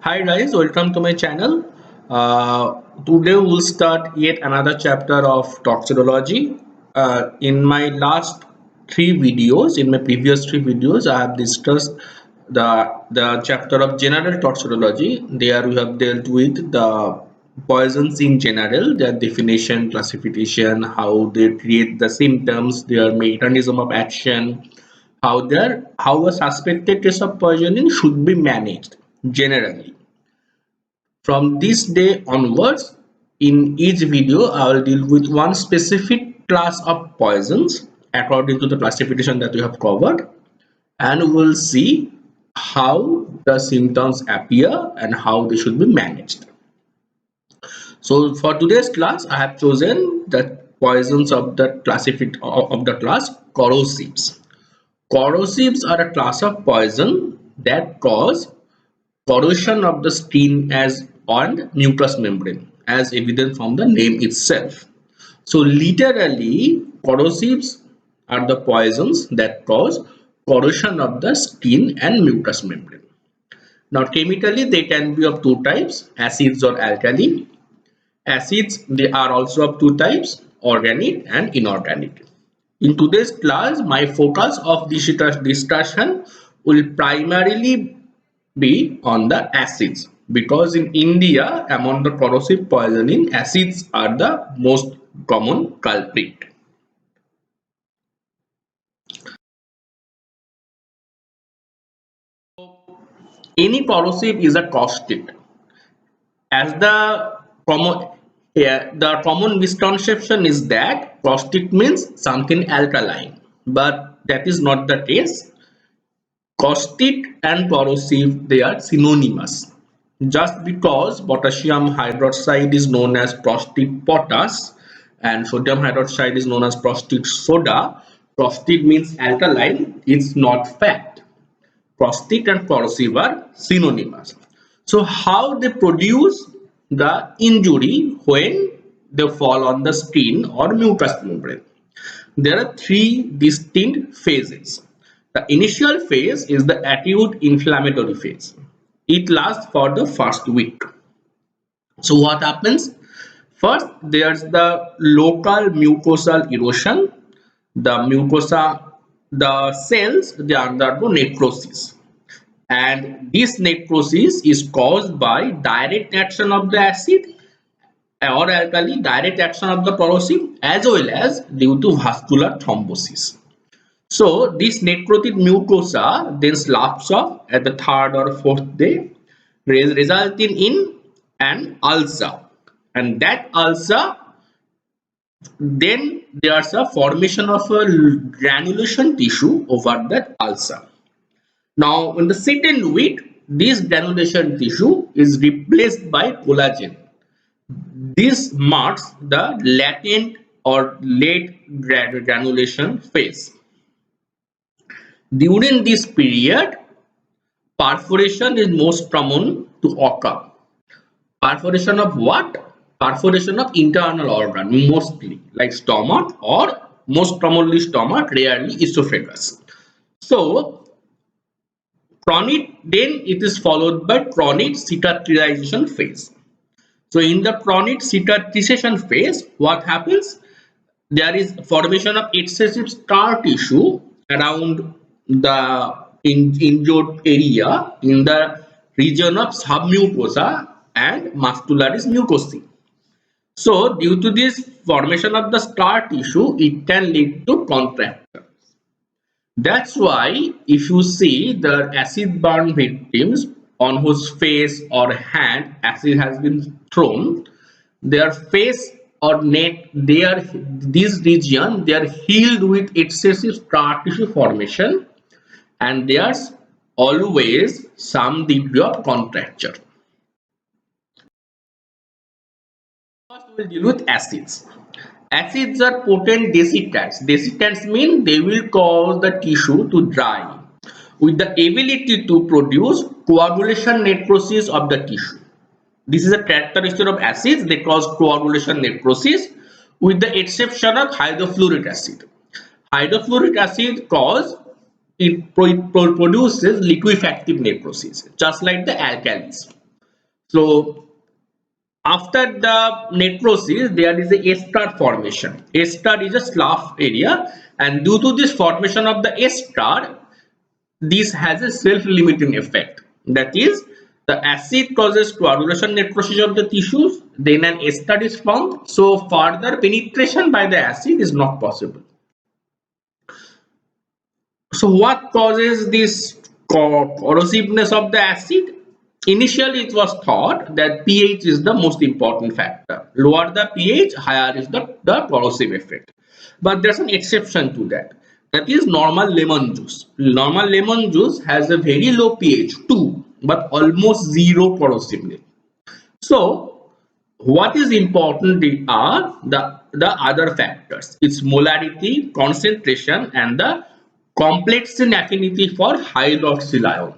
Hi guys, welcome to my channel. Today we'll start yet another chapter of toxicology. In my last in my previous three videos, I have discussed the chapter of general toxicology. There we have dealt with the poisons in general, their definition, classification, how they create the symptoms, their mechanism of action, how a suspected case of poisoning should be managed generally. From this day onwards, in each video, I will deal with one specific class of poisons according to the classification that we have covered, and we'll see how the symptoms appear and how they should be managed. So for today's class, I have chosen the poisons of the class corrosives. Corrosives are a class of poison that cause corrosion of the skin as on mucous membrane, as evident from the name itself. So literally, corrosives are the poisons that cause corrosion of the skin and mucous membrane. Now chemically they can be of two types, acids or alkali. Acids, they are also of two types, organic and inorganic. In today's class, my focus of this discussion will primarily be on the acids, because in India, among the corrosive poisoning, acids are the most common culprit. Any corrosive is a caustic. As the common misconception is that caustic means something alkaline, but that is not the case. Caustic and corrosive, they are synonymous. Just because potassium hydroxide is known as caustic potash and sodium hydroxide is known as caustic soda, caustic means alkaline, it's not fact. Caustic and corrosive are synonymous. So how they produce the injury when they fall on the skin or mucous membrane? There are three distinct phases. The initial phase is the acute inflammatory phase. It lasts for the first week. So what happens? First, there's the local mucosal erosion. The cells, they undergo necrosis. And this necrosis is caused by direct action of the acid or alkali, direct action of the corrosive, as well as due to vascular thrombosis. So this necrotic mucosa then sloughs off at the third or fourth day, resulting in an ulcer, and that ulcer, then there's a formation of a granulation tissue over that ulcer. Now in the second week, this granulation tissue is replaced by collagen. This marks the latent or late granulation phase. During this period, perforation is most common to occur. Perforation of what? Perforation of internal organ, mostly like stomach, or most commonly stomach, rarely esophagus. So chronic, then it is followed by chronic cicatrization phase. So in the chronic cicatrization phase, what happens? There is formation of excessive scar tissue around the injured area in the region of submucosa and muscularis mucosae. So due to this formation of the scar tissue, it can lead to contracture. That's why if you see the acid burn victims on whose face or hand acid has been thrown, their face or neck, this region, they are healed with excessive scar tissue formation, and there's always some degree of contracture. First we will deal with acids. Acids are potent desicants. Desicants mean they will cause the tissue to dry with the ability to produce coagulation necrosis of the tissue. This is a characteristic of acids. They cause coagulation necrosis with the exception of hydrofluoric acid. Hydrofluoric acid produces liquefactive necrosis just like the alkalis. So after the necrosis, there is a ester formation. Ester is a slough area, and due to this formation of the ester, this has a self-limiting effect. That is, the acid causes coagulation necrosis of the tissues, then an ester is formed, so further penetration by the acid is not possible. So what causes this corrosiveness of the acid? Initially, it was thought that pH is the most important factor. Lower the pH, higher is the corrosive effect. But there's an exception to that. That is normal lemon juice. Normal lemon juice has a very low pH, 2, but almost zero corrosiveness. So what is important are the other factors, its molarity, concentration, and the complex in affinity for hydroxyl ion.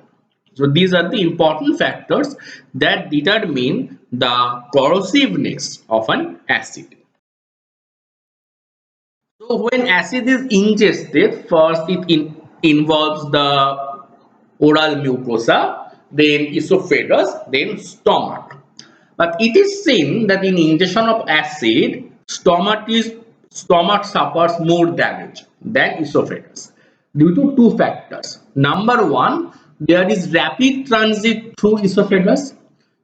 So these are the important factors that determine the corrosiveness of an acid. So when acid is ingested, first involves the oral mucosa, then esophagus, then stomach. But it is seen that in ingestion of acid, stomach suffers more damage than esophagus due to two factors. Number one, there is rapid transit through esophagus,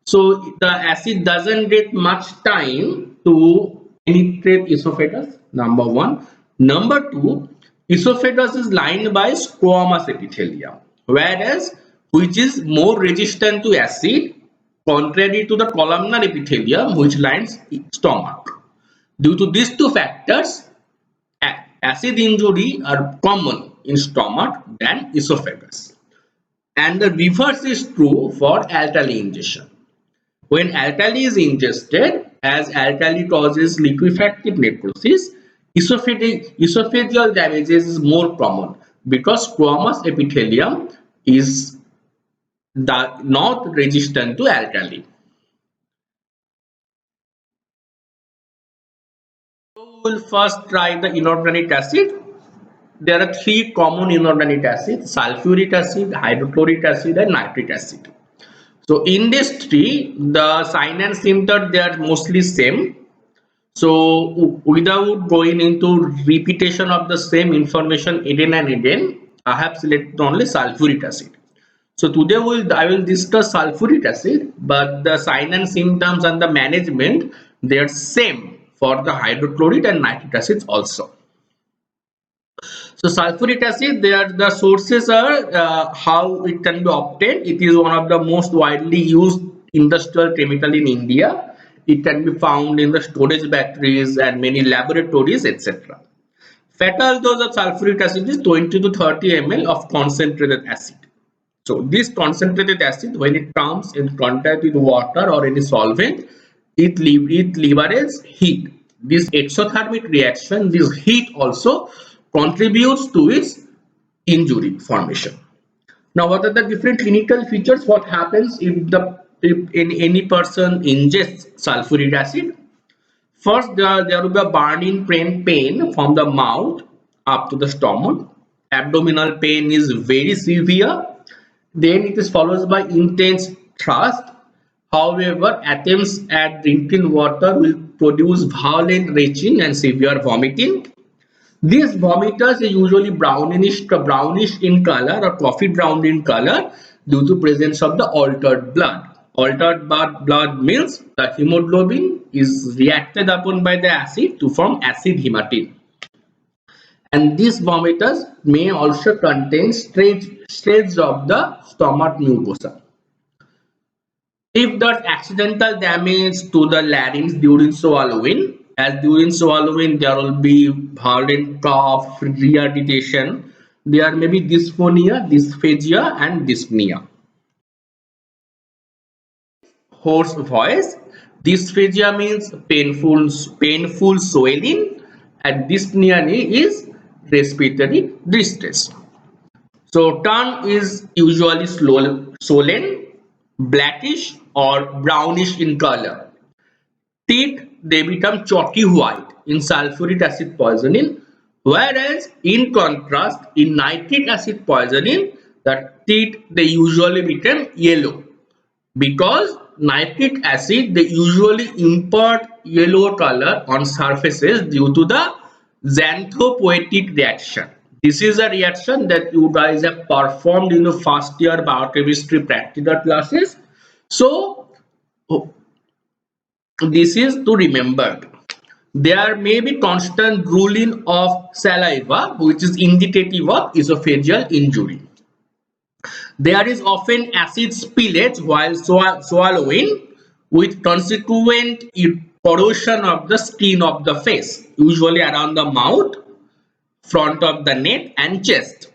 so the acid doesn't get much time to penetrate esophagus. Number one. Number two, esophagus is lined by squamous epithelium, whereas which is more resistant to acid, contrary to the columnar epithelium which lines stomach. Due to these two factors, acid injury are common in stomach than esophagus. And the reverse is true for alkali ingestion. When alkali is ingested, as alkali causes liquefactive necrosis, esophageal damages is more common because squamous epithelium is not resistant to alkali. So we will first try the inorganic acid. There are three common inorganic acids: sulfuric acid, hydrochloric acid, and nitric acid. So in these three, the sign and symptom, they are mostly same. So without going into repetition of the same information again and again, I have selected only sulfuric acid. So today I will discuss sulfuric acid, but the sign and symptoms and the management, they are same for the hydrochloric and nitric acids also. So sulfuric acid, the sources are how it can be obtained. It is one of the most widely used industrial chemical in India. It can be found in the storage batteries and many laboratories, etc. Fatal dose of sulfuric acid is 20 to 30 ml of concentrated acid. So this concentrated acid, when it comes in contact with water or any solvent, it liberates heat. This exothermic reaction, this heat also contributes to its injury formation. Now, what are the different clinical features? What happens if any person ingests sulfuric acid? First, there will be a burning pain from the mouth up to the stomach. Abdominal pain is very severe. Then it is followed by intense thirst. However, attempts at drinking water will produce violent retching and severe vomiting. These vomiters are usually brownish in color or coffee brown in color due to presence of the altered blood. Altered blood means the hemoglobin is reacted upon by the acid to form acid hematine. And these vomiters may also contain stage of the stomach mucosa. If there's accidental damage to the larynx during swallowing, as during swallowing there will be violent cough, regurgitation, there may be dysphonia, dysphagia, and dyspnea. Hoarse voice. Dysphagia means painful swelling, and dyspnea is respiratory distress. So tongue is usually swollen, blackish or brownish in color. Teeth, they become chalky white in sulfuric acid poisoning, whereas in contrast in nitric acid poisoning, the teeth, they usually become yellow because nitric acid, they usually impart yellow color on surfaces due to the xanthopoietic reaction. This is a reaction that you guys have performed in the first year biochemistry practical classes. So this is to remember. There may be constant drooling of saliva, which is indicative of esophageal injury. There is often acid spillage while swallowing, with consequent corrosion of the skin of the face, usually around the mouth, front of the neck and chest.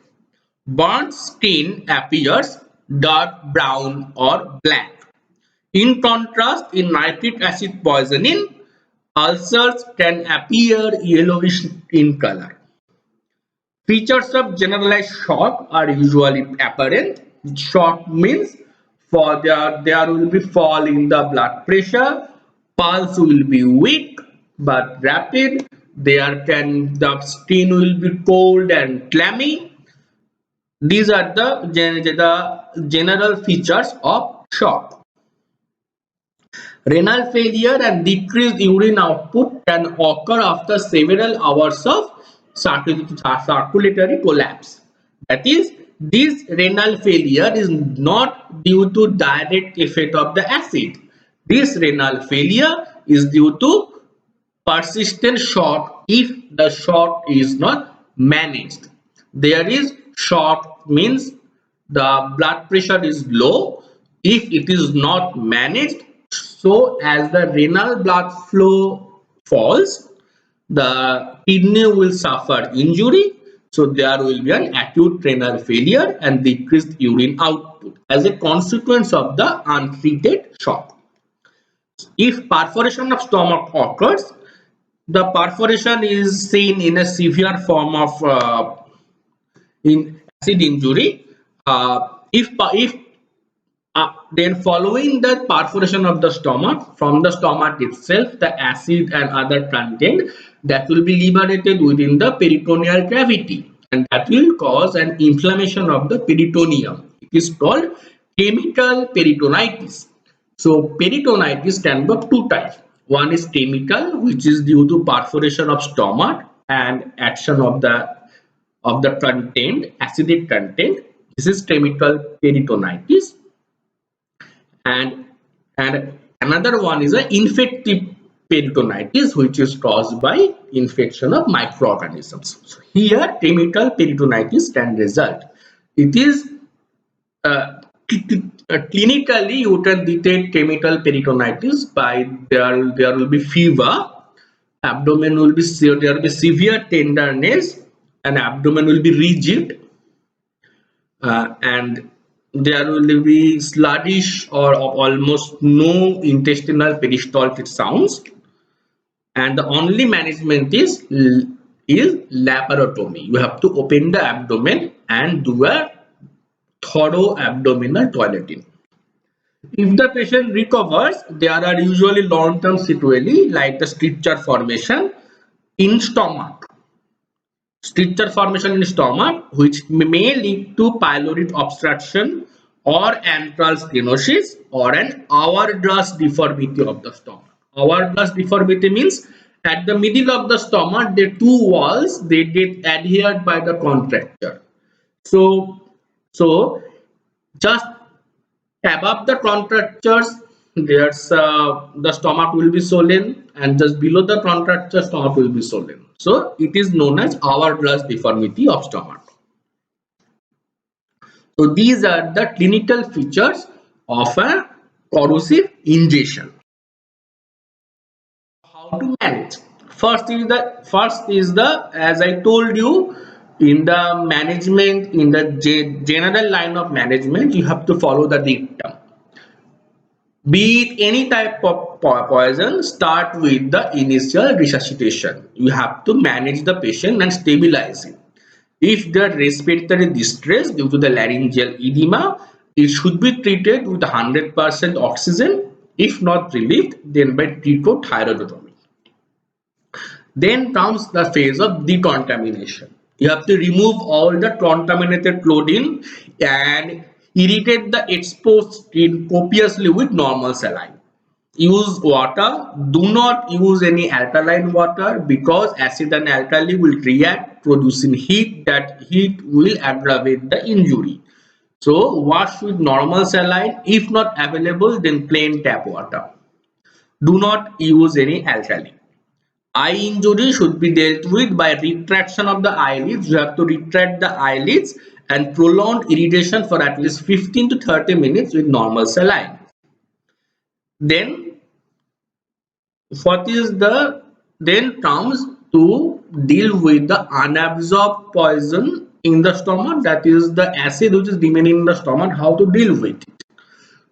Burnt skin appears dark brown or black. In contrast, in nitric acid poisoning, ulcers can appear yellowish in color. Features of generalized shock are usually apparent. Shock means there will be fall in the blood pressure, pulse will be weak but rapid, the skin will be cold and clammy. These are the general features of shock. Renal failure and decreased urine output can occur after several hours of circulatory collapse. That is, this renal failure is not due to direct effect of the acid. This renal failure is due to persistent shock if the shock is not managed. There is shock means the blood pressure is low. If it is not managed, so as the renal blood flow falls, the kidney will suffer injury. So there will be an acute renal failure and decreased urine output as a consequence of the untreated shock. If perforation of stomach occurs, the perforation is seen in a severe form of in acid injury. If then following the perforation of the stomach, from the stomach itself, the acid and other content that will be liberated within the peritoneal cavity, and that will cause an inflammation of the peritoneum. It is called chemical peritonitis. So peritonitis can be of two types. One is chemical, which is due to perforation of stomach and action of the content, acidic content. This is chemical peritonitis. And another one is an infective peritonitis, which is caused by infection of microorganisms. So here chemical peritonitis can result. It is clinically you can detect chemical peritonitis by there will be fever, abdomen will be there will be severe tenderness, and abdomen will be rigid, and there will be sluggish or almost no intestinal peristaltic sounds, and the only management is laparotomy. You have to open the abdomen and do a thorough abdominal toileting. If the patient recovers, there are usually long-term sequelae like the stricture formation in stomach. Stricture formation in stomach, which may lead to pyloric obstruction or antral stenosis or an hourglass deformity of the stomach. Hourglass deformity means at the middle of the stomach, the two walls they get adhered by the contracture. So just above the contractures, there's the stomach will be swollen, and just below the contracture, stomach will be swollen. So it is known as hourglass deformity of stomach. So these are the clinical features of a corrosive ingestion. How to manage? First is the as I told you, in the management, in the general line of management, you have to follow the dictum. Be it any type of poison, start with the initial resuscitation. You have to manage the patient and stabilize him. If the respiratory distress due to the laryngeal edema, it should be treated with 100% oxygen. If not relieved, then by tryptothyroidotomy. Then comes the phase of decontamination. You have to remove all the contaminated clothing and Irrigate the exposed skin copiously with normal saline. Use water. Do not use any alkaline water because acid and alkali will react producing heat. That heat will aggravate the injury. So wash with normal saline. If not available, then plain tap water. Do not use any alkali. Eye injury should be dealt with by retraction of the eyelids. You have to retract the eyelids and prolonged irrigation for at least 15 to 30 minutes with normal saline. Then what is the then comes to deal with the unabsorbed poison in the stomach, that is the acid which is remaining in the stomach, how to deal with it.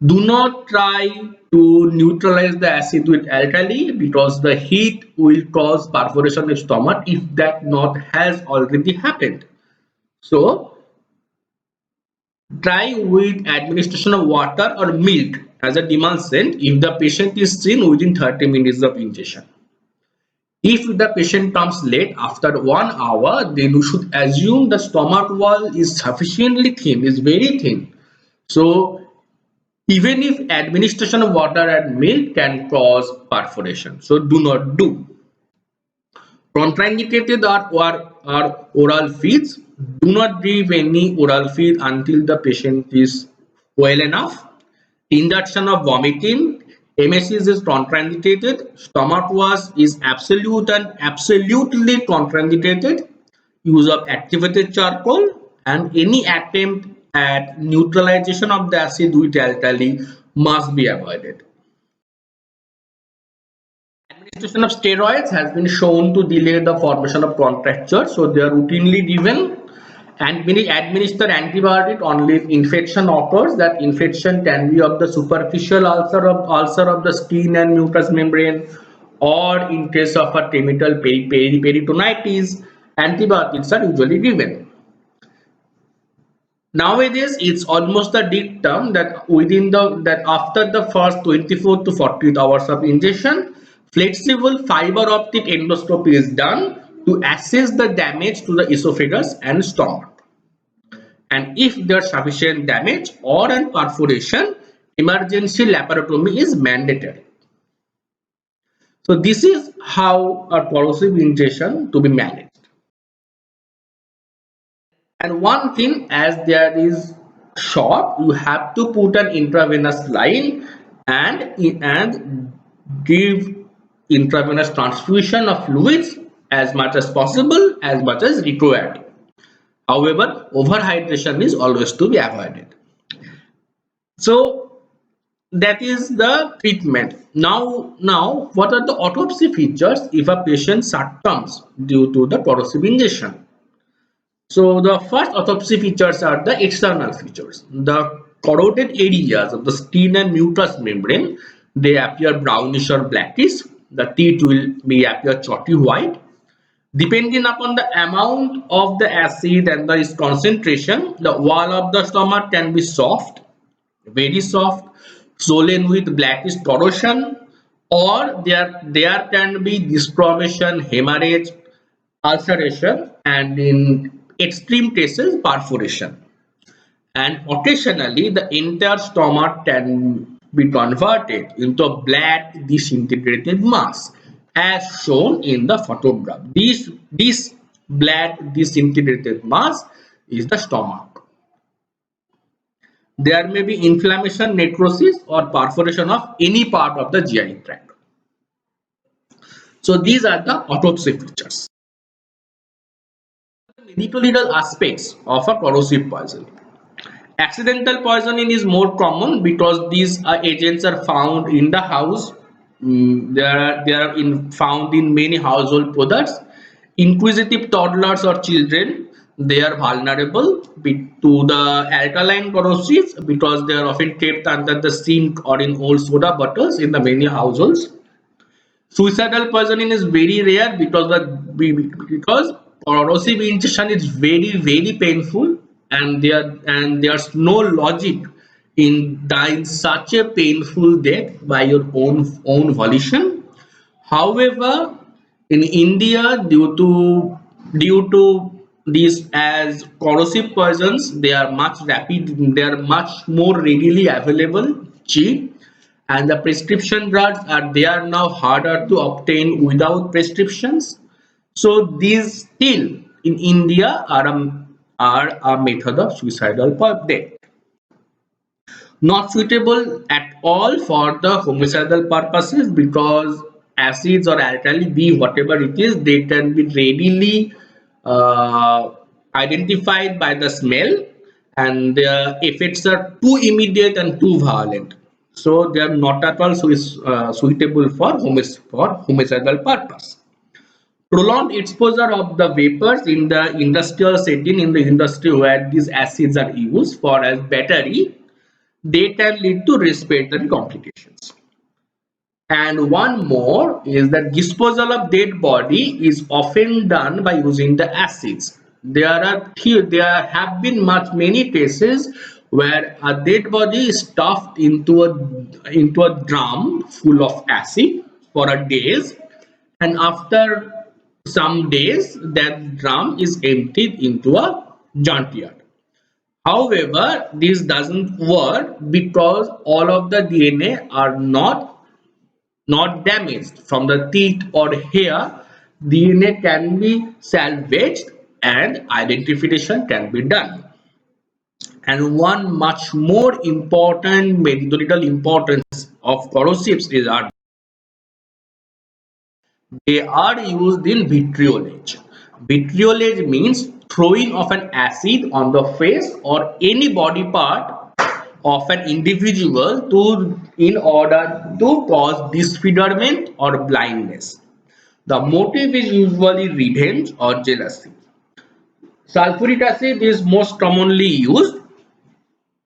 Do not try to neutralize the acid with alkali because the heat will cause perforation of stomach if that not has already happened. So try with administration of water or milk as a demulcent if the patient is seen within 30 minutes of injection. If the patient comes late after 1 hour, then you should assume the stomach wall is sufficiently thin, is very thin. So even if administration of water and milk can cause perforation, so do not do. Contraindicated are oral feeds. Do not give any oral feed until the patient is well enough. Induction of vomiting. MSC is contraindicated. Stomach wash is absolute and absolutely contraindicated. Use of activated charcoal and any attempt at neutralization of the acid with alkali must be avoided. Administration of steroids has been shown to delay the formation of contractures, so they are routinely given. And when we administer antibiotic only if infection occurs. That infection can be of the superficial ulcer of the skin and mucous membrane, or in case of a terminal peritonitis, antibiotics are usually given. Nowadays, it's almost a dictum that after the first 24 to 48 hours of injection, flexible fiber optic endoscopy is done to assess the damage to the esophagus and stomach. And if there's sufficient damage or an perforation, emergency laparotomy is mandatory. So this is how a corrosive injection to be managed. And one thing, as there is shock, you have to put an intravenous line and give intravenous transfusion of fluids as much as possible, as much as required. However, overhydration is always to be avoided. So that is the treatment. Now, what are the autopsy features if a patient succumbs due to the corrosive injection? So the first autopsy features are the external features. The corroded areas of the skin and mucous membrane, they appear brownish or blackish. The teeth will be appear chalky white. Depending upon the amount of the acid and the concentration, the wall of the stomach can be soft, very soft, swollen with blackish corrosion, or there can be disformation, hemorrhage, ulceration, and in extreme cases perforation. And occasionally the entire stomach can be converted into a black disintegrated mass as shown in the photograph. This black disintegrated mass is the stomach. There may be inflammation, necrosis, or perforation of any part of the GI tract. So these are the autopsy features. Medical aspects of a corrosive poison. Accidental poisoning is more common because these agents are found in the house. They are found in many household products. Inquisitive toddlers or children, they are vulnerable to the alkaline corrosives because they are often kept under the sink or in old soda bottles in the many households. Suicidal poisoning is very rare because corrosive injection is very painful, and there's no logic in dying such a painful death by your own volition. However, in India, due to these as corrosive poisons. They are much rapid, they are much more readily available, cheap, and the prescription drugs are they are now harder to obtain without prescriptions. So these still in India are a method of suicidal death, not suitable at all for the homicidal purposes, because acids or alkali, be whatever it is, they can be readily uh, identified by the smell, and their effects are too immediate and too violent, so they are not at all suitable for homicidal purpose. Prolonged exposure of the vapors in the industrial setting, in the industry where these acids are used for as battery, they can lead to respiratory complications. And one more is that disposal of dead body is often done by using the acids. There have been many cases where a dead body is stuffed into a drum full of acid for a days, and after some days that drum is emptied into a junkyard. However, this doesn't work because all of the DNA are not damaged from the teeth or hair. DNA can be salvaged and identification can be done. And one much more important medical importance of corrosives is that they are used in vitriolage. Vitriolage means throwing of an acid on the face or any body part of an individual in order to cause disfigurement or blindness. The motive is usually revenge or jealousy. Sulfuric acid is most commonly used.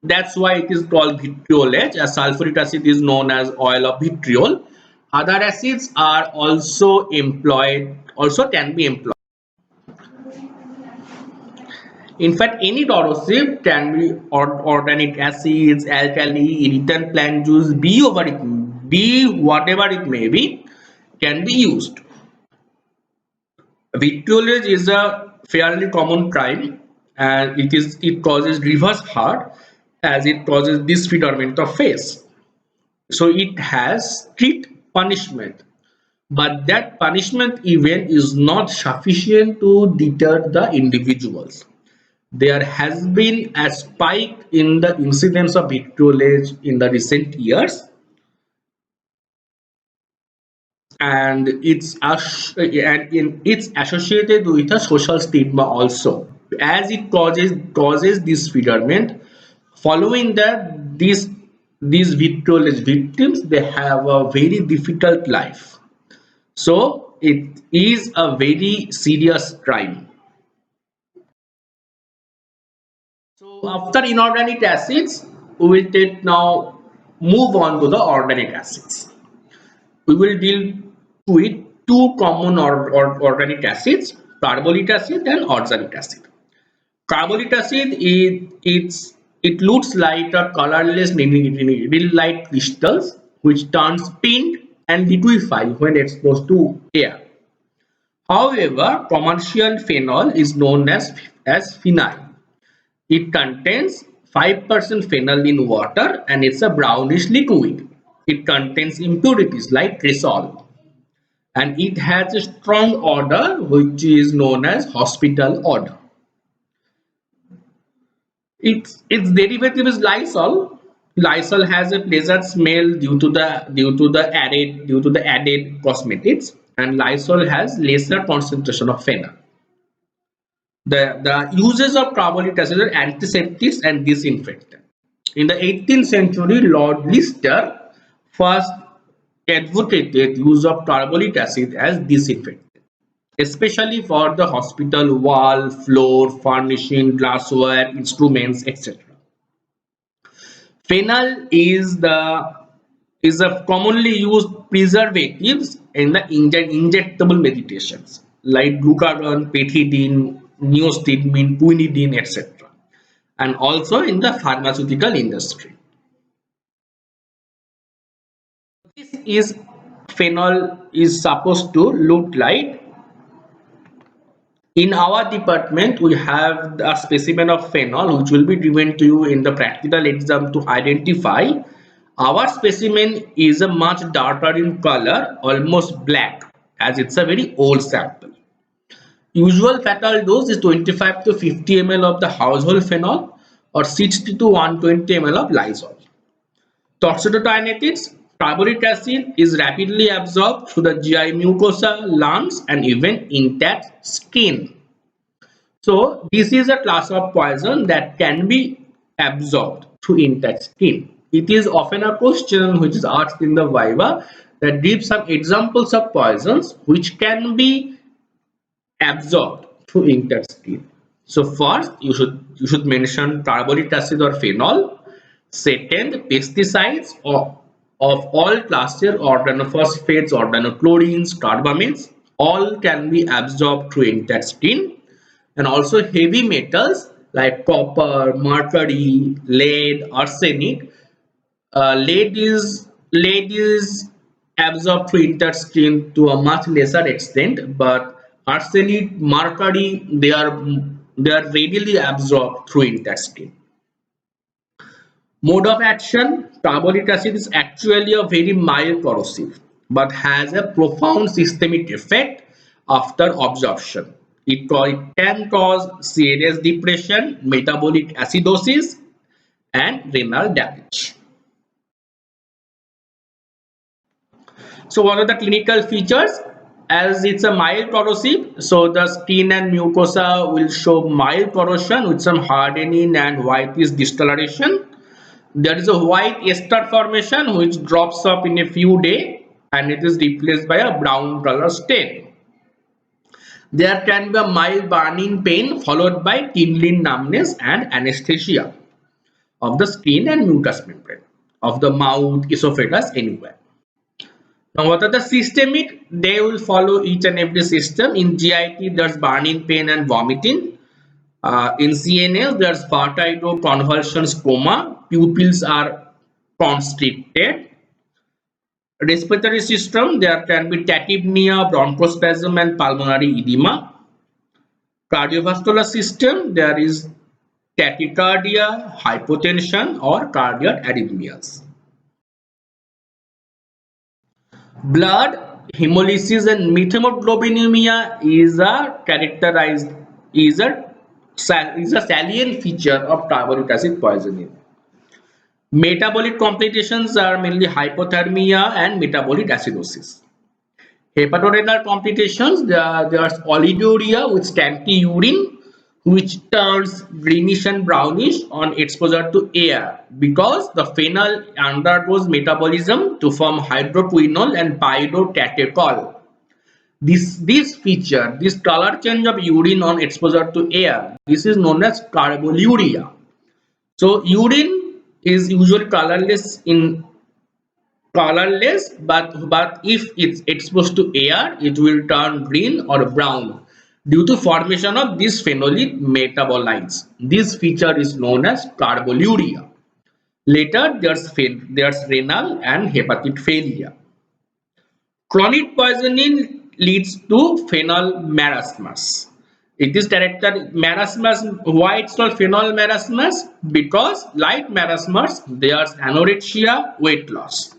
That's why it is called vitriolate, as sulfuric acid is known as oil of vitriol. Other acids are also can be employed. In fact, any corrosive can be organic acids, alkali, irritant plant juice, be whatever it may be, can be used. Vitriolage is a fairly common crime, and it causes reverse heart, as it causes disfigurement of face. So it has strict punishment, but that punishment even is not sufficient to deter the individuals. There has been a spike in the incidence of vitriolage in the recent years, and it's associated with a social stigma also, as it causes disfigurement. Following that, these vitriolage victims, they have a very difficult life. So it is a very serious crime. So after inorganic acids, we will take now move on to the organic acids. We will deal with two common organic acids, carbolic acid and oxalic acid. Carbolic acid it looks like a colorless needle light crystals which turns pink and liquefy when exposed to air. However, commercial phenol is known as phenyl. It contains 5% phenol in water and it's a brownish liquid. It contains impurities like cresol, and it has a strong odor which is known as hospital odor. Its derivative is Lysol. Lysol has a pleasant smell due to the added cosmetics, and Lysol has lesser concentration of phenol. The uses of carbolic acid are antiseptics and disinfectant. In the 18th century, Lord Lister first advocated use of carbolic acid as disinfectant, especially for the hospital wall, floor, furnishing, glassware, instruments, etc. Phenol is a commonly used preservatives in the injectable medications like glucagon, pethidine, neostigmine, quinidine, etc., and also in the pharmaceutical industry. This is phenol is supposed to look like In our department, we have a specimen of phenol which will be given to you in the practical exam to identify. Our specimen is a much darker in color, almost black, as it's a very old sample. Usual fatal dose is 25 to 50 ml of the household phenol or 60 to 120 ml of Lysol. Toxidotynetics, carbonic acid is rapidly absorbed through the GI mucosa, lungs, and even intact skin. So this is a class of poison that can be absorbed through intact skin. It is often a question which is asked in the viva that give some examples of poisons which can be absorbed through intact skin. So first you should mention carbonic acid or phenol. Second, pesticides of all classes, organophosphates, organochlorines, carbamates, all can be absorbed through intact skin. And also heavy metals like copper, mercury, lead, arsenic. Lead is absorbed through intact skin to a much lesser extent, but arsenic, mercury, they are readily absorbed through intact skin. Mode of action: carbonic acid is actually a very mild corrosive but has a profound systemic effect after absorption. It can cause serious depression, metabolic acidosis, and renal damage. So what are the clinical features? As it's a mild corrosive, so the skin and mucosa will show mild corrosion with some hardening and whitish discoloration. There is a white ester formation which drops up in a few days and it is replaced by a brown color stain. There can be a mild burning pain followed by tingling numbness and anesthesia of the skin and mucous membrane of the mouth, esophagus, anywhere. Now, what are the systemic? They will follow each and every system. In GIT, there's burning pain and vomiting. In CNS, there's vertigo, convulsions, coma. Pupils are constricted. Respiratory system, there can be tachypnea, bronchospasm, and pulmonary edema. Cardiovascular system, there is tachycardia, hypotension, or cardiac arrhythmias. Blood hemolysis and methemoglobinemia is a salient feature of carbonic acid poisoning. Metabolic complications are mainly hypothermia and metabolic acidosis. Hepatorenal complications, there's oliguria with scanty urine, which turns greenish and brownish on exposure to air because the phenol undergoes metabolism to form hydroquinol and pyrrotactacol. This feature, this color change of urine on exposure to air, this is known as carboluria. So urine is usually colorless, but if it's exposed to air, it will turn green or brown due to formation of these phenolic metabolites. This feature is known as carboluria. Later, there's renal and hepatic failure. Chronic poisoning leads to phenol marasmus. It is characterized marasmus. Why it's called phenol marasmus? Because like marasmus, there's anorexia, weight loss.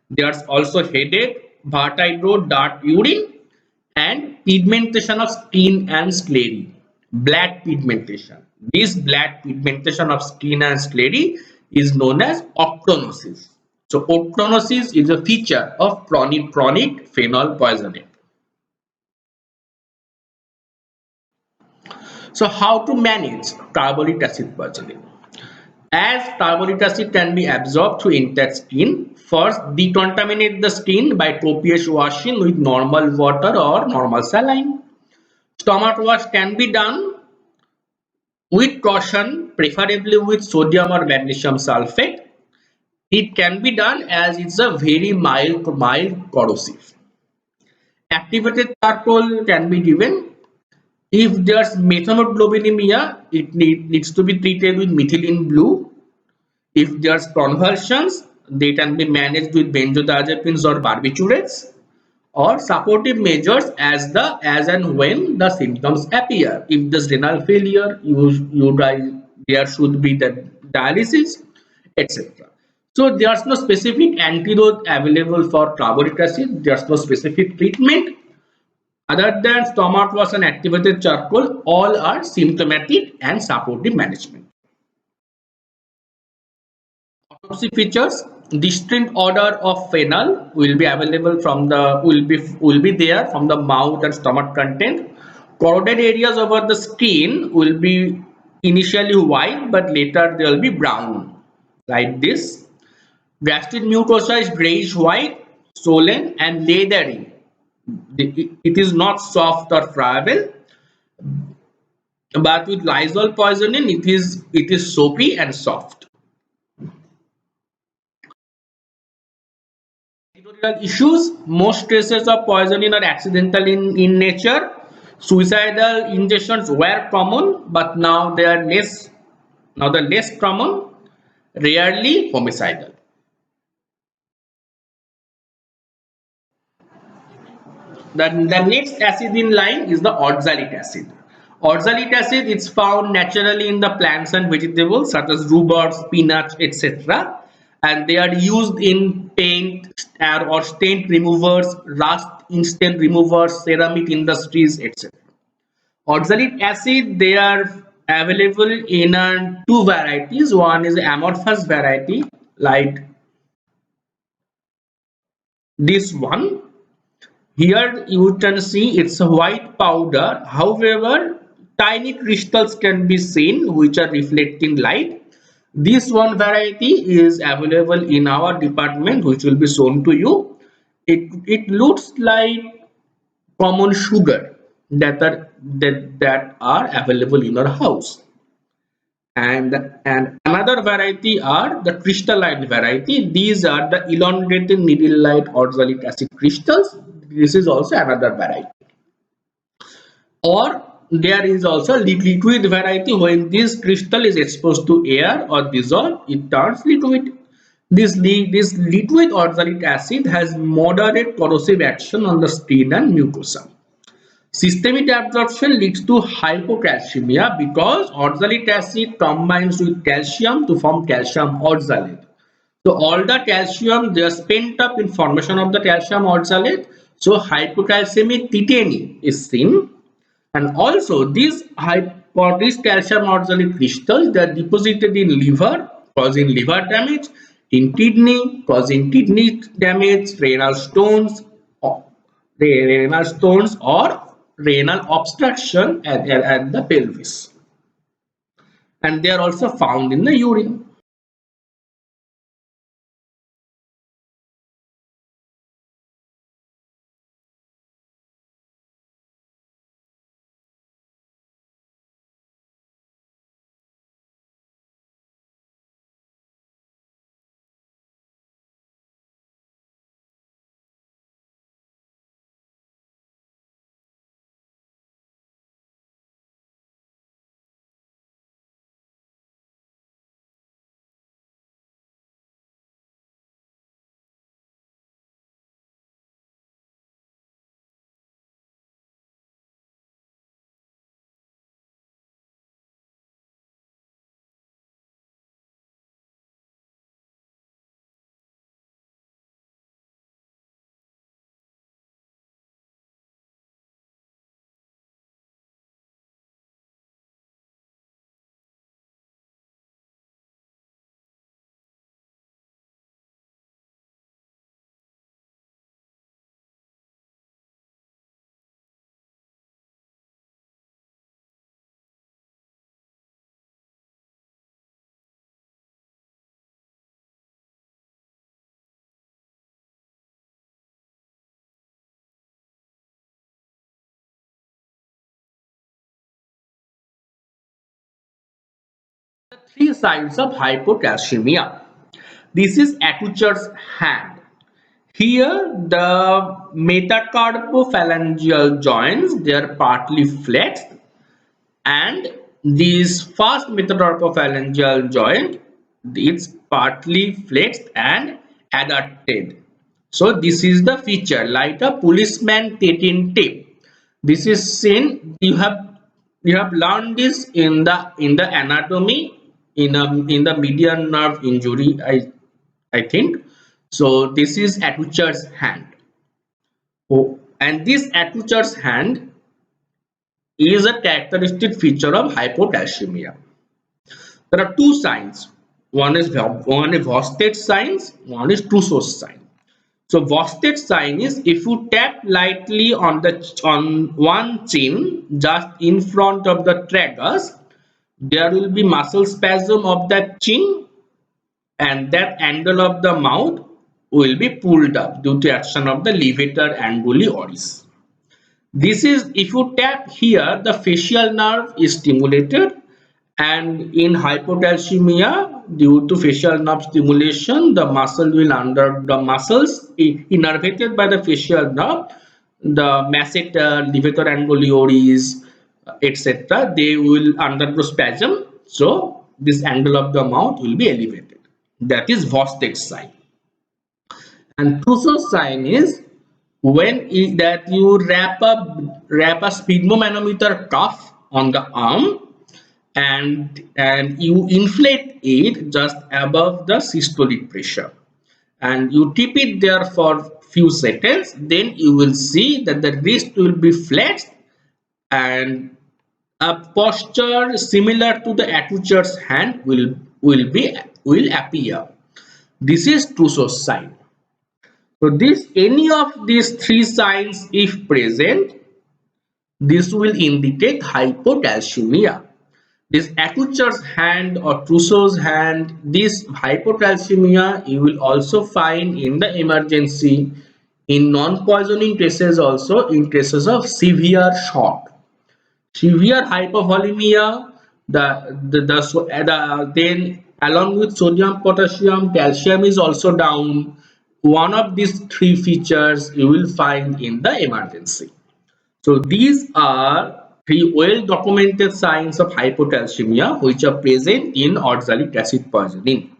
There's also headache, vertigo, dark urine, and pigmentation of skin and sclerae. Black pigmentation. This black pigmentation of skin and sclerae is known as ochronosis. So ochronosis is a feature of chronic phenol poisoning. So how to manage carbonic acid poisoning? As carbonic acid can be absorbed through intact skin, first decontaminate the skin by copious washing with normal water or normal saline. Stomach wash can be done with caution, preferably with sodium or magnesium sulfate. It can be done as it's a very mild corrosive. Activated charcoal can be given. If there's methemoglobinemia, it needs to be treated with methylene blue. If there's convulsions, they can be managed with benzodiazepines or barbiturates. or supportive measures as and when the symptoms appear. If there's renal failure, there should be the dialysis, etc. So there's no specific antidote available for carbonic acid. There's no specific treatment other than stomach wash and activated charcoal. All are symptomatic and supportive management. Autopsy features: distinct odor of phenol will be available from the will be there from the mouth and stomach content. Corroded areas over the skin will be initially white, but later they will be brown, like this. Gastric mucosa is grayish white, swollen and leathery. It is not soft or friable, but with Lysol poisoning, it is soapy and soft. Editorial issues: most cases of poisoning are accidental in nature. Suicidal ingestions were common, but now they are less. Now they're less common, rarely homicidal. The next acid in line is the oxalic acid. Oxalic acid is found naturally in the plants and vegetables such as rhubarb, spinach, etc. And they are used in paint or stain removers, rust instant removers, ceramic industries, etc. Oxalic acid, they are available in two varieties. One is amorphous variety like this one. Here you can see it's a white powder. However, tiny crystals can be seen which are reflecting light. This one variety is available in our department, which will be shown to you. It looks like common sugar that are available in our house. And another variety are the crystalline variety. These are the elongated needle-like oxalic acid crystals. This is also another variety. Or there is also liquid variety. When this crystal is exposed to air or dissolved, it turns liquid. This liquid oxalic acid has moderate corrosive action on the skin and mucosa. Systemic absorption leads to hypocalcemia because oxalic acid combines with calcium to form calcium oxalate. So all the calcium, they are spent up in formation of the calcium oxalate. So hypocalcemic tetany is seen, and also these calcium oxalate crystals, they are deposited in liver, causing liver damage, in kidney, causing kidney damage, renal stones or renal obstruction at the pelvis, and they are also found in the urine. Three signs of hypocalcemia. This is Acucher's hand. Here the metacarpophalangeal joints, they are partly flexed, and this first metacarpophalangeal joint, it's partly flexed and adducted. So this is the feature like a policeman taking tape. This is seen. You have learned this in the anatomy in the median nerve injury. I think so. This is Atucher's hand. Oh, and this Atucher's hand is a characteristic feature of hypocalcemia. There are two signs. One is Vostedt signs. One is Trousseau's sign. So Vostedt sign is if you tap lightly on one chin just in front of the tragus, there will be muscle spasm of that chin, and that angle of the mouth will be pulled up due to action of the levator anguli oris. This is if you tap here, the facial nerve is stimulated, and in hypocalcemia, due to facial nerve stimulation, the muscles innervated by the facial nerve, the masseter, levator angulioris, etc., they will undergo spasm. So this angle of the mouth will be elevated. That is Vosted's sign. And Trousseau's sign is that you wrap a sphygmomanometer cuff on the arm, and you inflate it just above the systolic pressure, and you tip it there for few seconds. Then you will see that the wrist will be flexed, and a posture similar to the Atucher's hand will appear. This is Trousseau's sign. So this any of these three signs if present, this will indicate hypocalcemia. This Atucher's hand or Trousseau's hand, this hypocalcemia you will also find in the emergency in non-poisoning cases, also in cases of severe shock. Severe hypovolemia, then along with sodium, potassium, calcium is also down. One of these three features you will find in the emergency. So these are three well documented signs of hypocalcemia which are present in oxalic acid poisoning.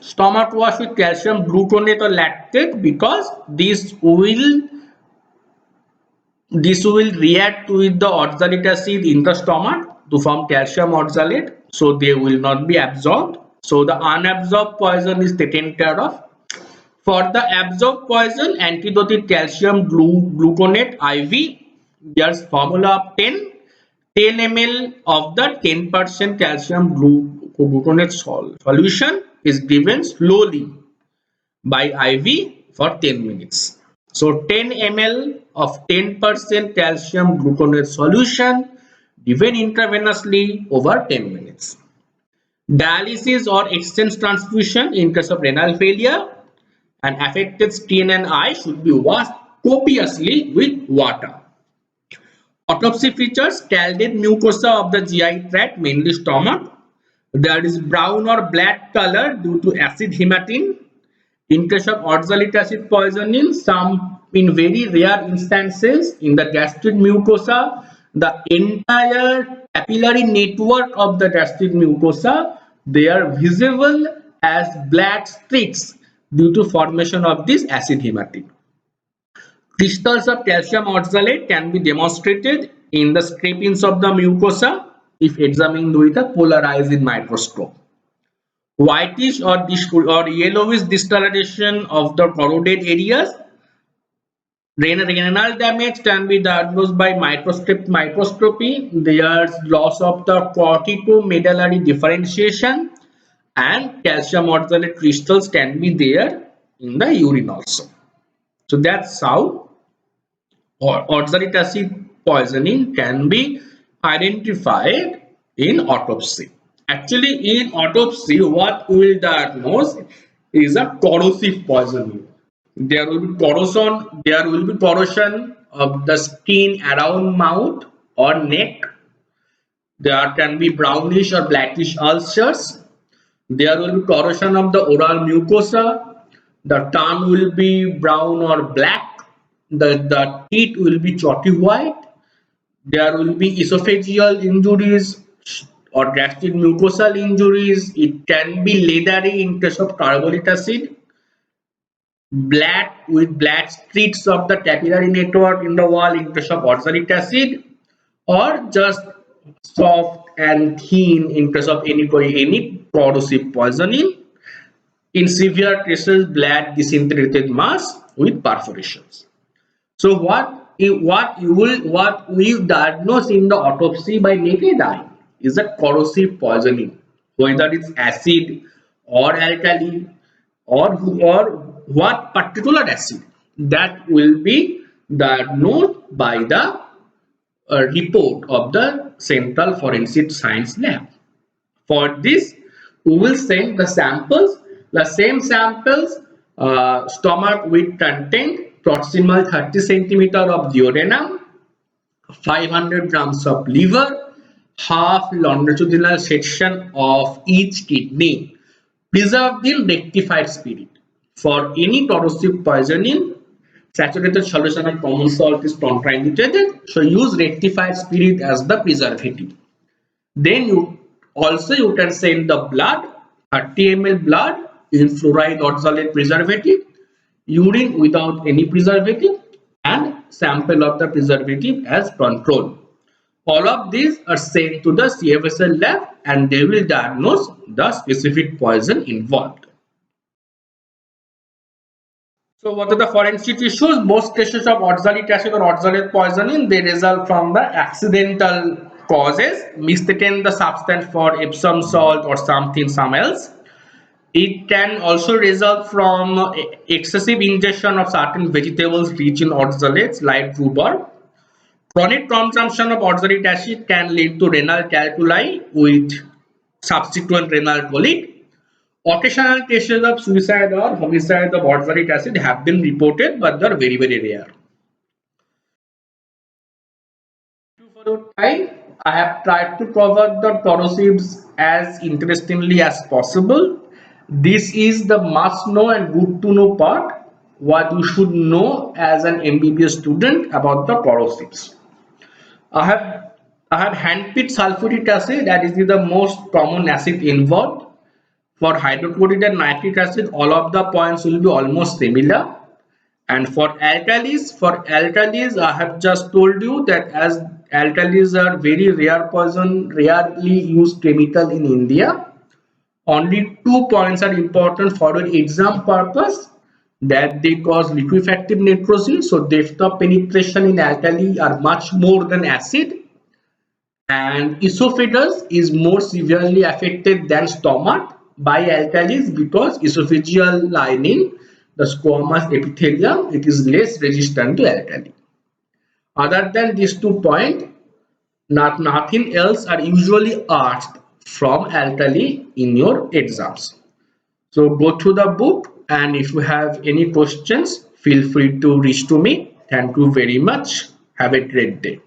Stomach wash with calcium gluconate or lactate, because this will react with the oxalic acid in the stomach to form calcium oxalate, so they will not be absorbed. So the unabsorbed poison is taken care of. For the absorbed poison, antidote calcium gluconate IV, there's formula of 10 ml of the 10% calcium gluconate solution is given slowly by IV for 10 minutes. So 10 ml of 10% calcium gluconate solution given intravenously over 10 minutes. Dialysis or exchange transfusion in case of renal failure and affected skin and eye should be washed copiously with water. Autopsy features scalded mucosa of the GI tract, mainly stomach. There is brown or black color due to acid hematine. In case of oxalic acid poisoning, in very rare instances, in the gastric mucosa, the entire capillary network of the gastric mucosa, they are visible as black streaks due to formation of this acid hematine. Crystals of calcium oxalate can be demonstrated in the scrapings of the mucosa if examined with a polarizing microscope. Whitish or yellowish discoloration of the corroded areas. Renal damage can be diagnosed by microscopy. There's loss of the corticomedullary differentiation, and calcium oxalate crystals can be there in the urine also. So that's how oxalic acid poisoning can be identified in autopsy. Actually, in autopsy, what we will diagnose is a corrosive poisoning. There will be corrosion of the skin around mouth or neck. There can be brownish or blackish ulcers. There will be corrosion of the oral mucosa. The tongue will be brown or black. The teeth will be chalky white. There will be esophageal injuries or gastric mucosal injuries. It can be leathery in case of carbolic acid, black with black streaks of the capillary network in the wall in case of oxalic acid, or just soft and thin in case of any corrosive poisoning. In severe cases, black disintegrated mass with perforations. So what we diagnose in the autopsy by naked eye is a corrosive poisoning, whether it's acid or alkali, or what particular acid, that will be diagnosed by the report of the Central Forensic Science Lab. For this, we will send the samples, the same samples, stomach with content proximal 30 centimeter of duodenum, 500 grams of liver, half longitudinal section of each kidney, preserved in rectified spirit. For any corrosive poisoning, saturated solution of common salt is contraindicated, so use rectified spirit as the preservative. Then you can send the blood, 30 ml blood in fluoride oxalate preservative, urine without any preservative, and sample of the preservative as control. All of these are sent to the CFSL lab and they will diagnose the specific poison involved. So what are the forensic issues? Most cases of oxalic acid or oxalate poisoning, they result from the accidental causes, mistaken the substance for Epsom salt or something else. It can also result from excessive ingestion of certain vegetables rich in oxalates like rhubarb. Chronic consumption of oxalic acid can lead to renal calculi with subsequent renal colic. Occasional cases of suicide or homicide of oxalic acid have been reported, but they are very rare. Thank you for your time. I have tried to cover the corrosives as interestingly as possible. This is the must know and good to know part, what you should know as an MBBS student about the corrosives. I have handpicked sulfuric acid, that is the most common acid involved. For hydrochloric and nitric acid, all of the points will be almost similar. And for alkalis, I have just told you that as alkalis are very rare poison, rarely used chemical in India. Only 2 points are important for an exam purpose, that they cause liquefactive necrosis, so depth of penetration in alkali are much more than acid, and esophagus is more severely affected than stomach by alkalis because esophageal lining, the squamous epithelium, it is less resistant to alkali. Other than these 2 points, nothing else are usually asked from alkali in your exams. So go through the book, and if you have any questions, feel free to reach to me. Thank you very much. Have a great day.